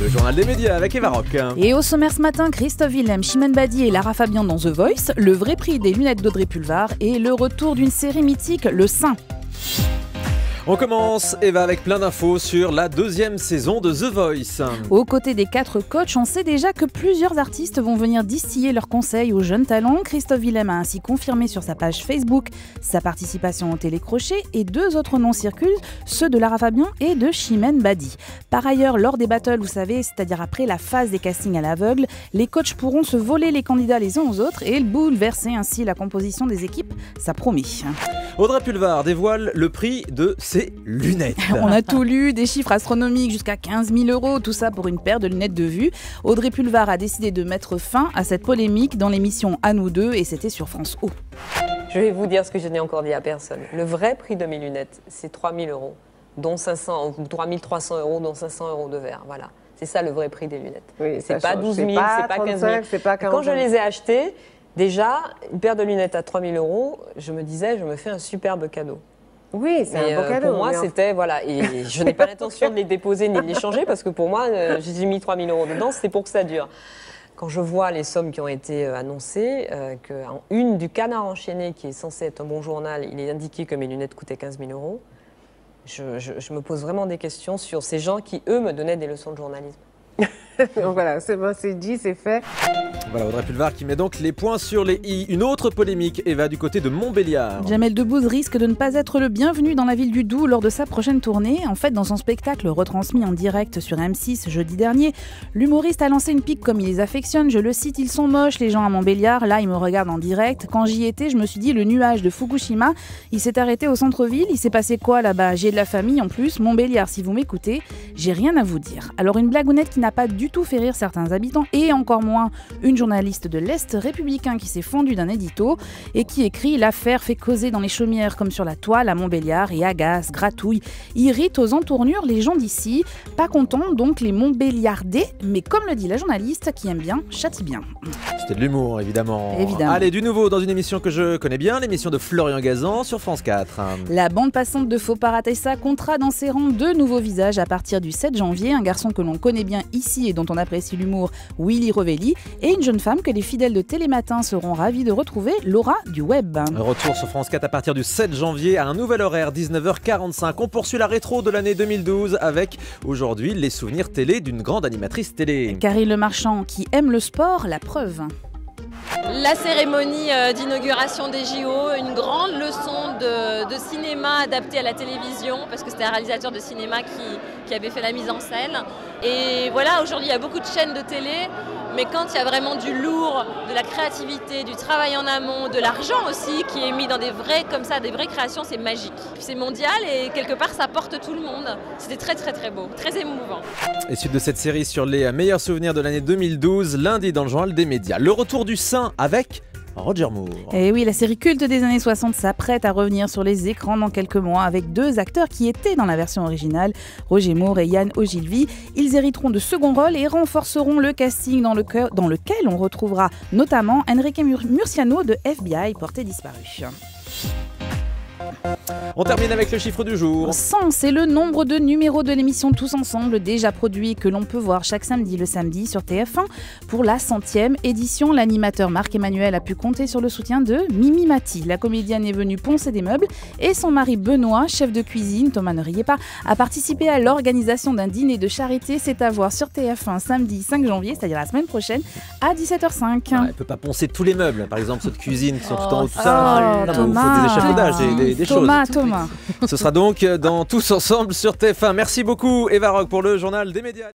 Le journal des médias avec Eva Rock. Et au sommaire ce matin, Christophe Willem, Chimène Badi et Lara Fabian dans The Voice, le vrai prix des lunettes d'Audrey Pulvar et le retour d'une série mythique, Le Saint. On commence, Eva, avec plein d'infos sur la deuxième saison de The Voice. Aux côtés des 4 coachs, on sait déjà que plusieurs artistes vont venir distiller leurs conseils aux jeunes talents. Christophe Willem a ainsi confirmé sur sa page Facebook sa participation au télécrochet et 2 autres noms circulent, ceux de Lara Fabian et de Chimène Badi. Par ailleurs, lors des battles, vous savez, c'est-à-dire après la phase des castings à l'aveugle, les coachs pourront se voler les candidats les uns aux autres et bouleverser ainsi la composition des équipes, ça promet. Audrey Pulvar dévoile le prix de ses lunettes. On a tout lu, des chiffres astronomiques jusqu'à 15 000 €, tout ça pour une paire de lunettes de vue. Audrey Pulvar a décidé de mettre fin à cette polémique dans l'émission À nous deux et c'était sur France O. Je vais vous dire ce que je n'ai encore dit à personne. Le vrai prix de mes lunettes, c'est 3 000 €, dont 500, ou 3 300 €, dont 500 € de verre. Voilà. C'est ça le vrai prix des lunettes. Oui, c'est pas 12 000, c'est pas 15 000. C'est pas 40 000. Quand je les ai achetées, déjà, une paire de lunettes à 3 000 €, je me disais, je me fais un superbe cadeau. Oui, c'est un beau cadeau. Pour moi, c'était, voilà, et je n'ai pas l'intention de les déposer ni de les changer parce que pour moi, j'ai mis 3 000 € dedans, c'est pour que ça dure. Quand je vois les sommes qui ont été annoncées, qu'en une du Canard enchaîné, qui est censé être un bon journal, il est indiqué que mes lunettes coûtaient 15 000 €, je me pose vraiment des questions sur ces gens qui, eux, me donnaient des leçons de journalisme. Donc voilà, c'est dit, c'est fait. Voilà, Audrey Pulvar qui met donc les points sur les i. Une autre polémique, Eva, du côté de Montbéliard. Jamel Debbouze risque de ne pas être le bienvenu dans la ville du Doubs lors de sa prochaine tournée. En fait, dans son spectacle retransmis en direct sur M6 jeudi dernier, l'humoriste a lancé une pique comme il les affectionne. Je le cite, ils sont moches les gens à Montbéliard. Là, ils me regardent en direct. Quand j'y étais, je me suis dit, le nuage de Fukushima, il s'est arrêté au centre-ville. Il s'est passé quoi là-bas? J'ai de la famille en plus. Montbéliard, si vous m'écoutez, j'ai rien à vous dire. Alors une blagounette qui n'a pas du tout fait rire certains habitants et encore moins une journaliste de l'Est républicain qui s'est fendue d'un édito et qui écrit « L'affaire fait causer dans les chaumières comme sur la toile à Montbéliard et agace, gratouille, irrite aux entournures les gens d'ici. Pas contents donc les Montbéliardais, mais comme le dit la journaliste qui aime bien, châtie bien. » C'était de l'humour, évidemment. Évidemment. Allez, du nouveau dans une émission que je connais bien, l'émission de Florian Gazan sur France 4. La bande passante de Faut pas rater ça comptera dans ses rangs 2 nouveaux visages à partir du 7 janvier. Un garçon que l'on connaît bien ici et dont on apprécie l'humour, Willy Revelli, et une jeune femme que les fidèles de Télématin seront ravis de retrouver, Laura du Web. Retour sur France 4 à partir du 7 janvier à un nouvel horaire, 19h45. On poursuit la rétro de l'année 2012 avec aujourd'hui les souvenirs télé d'une grande animatrice télé. Karine Le Marchand qui aime le sport, la preuve. La cérémonie d'inauguration des JO, une grande leçon de cinéma adaptée à la télévision, parce que c'était un réalisateur de cinéma qui avait fait la mise en scène. Et voilà, aujourd'hui il y a beaucoup de chaînes de télé, mais quand il y a vraiment du lourd, de la créativité, du travail en amont, de l'argent aussi qui est mis dans des vraies créations, c'est magique. C'est mondial et quelque part ça porte tout le monde. C'était très très très beau, très émouvant. Et suite de cette série sur les meilleurs souvenirs de l'année 2012, lundi dans le journal des médias. Le retour du Saint avec Roger Moore. Et oui, la série culte des années 60 s'apprête à revenir sur les écrans dans quelques mois avec 2 acteurs qui étaient dans la version originale, Roger Moore et Yann Ogilvy. Ils hériteront de second rôle et renforceront le casting dans lequel on retrouvera notamment Enrique Murciano de FBI, porté disparu. On termine avec le chiffre du jour. 100, c'est le nombre de numéros de l'émission Tous Ensemble déjà produits que l'on peut voir chaque samedi le samedi sur TF1. Pour la 100e édition, l'animateur Marc-Emmanuel a pu compter sur le soutien de Mimi Mati. La comédienne est venue poncer des meubles et son mari Benoît, chef de cuisine, Thomas ne riez pas, a participé à l'organisation d'un dîner de charité. C'est à voir sur TF1 samedi 5 janvier, c'est-à-dire la semaine prochaine, à 17h05. Ah, elle ne peut pas poncer tous les meubles, par exemple ceux de cuisine qui sont tout en haut, tout ça. Oh, Non, il faut des échafaudages, des choses. Thomas. Ce sera donc dans Tous Ensemble sur TF1. Merci beaucoup Eva Rock pour le journal des médias.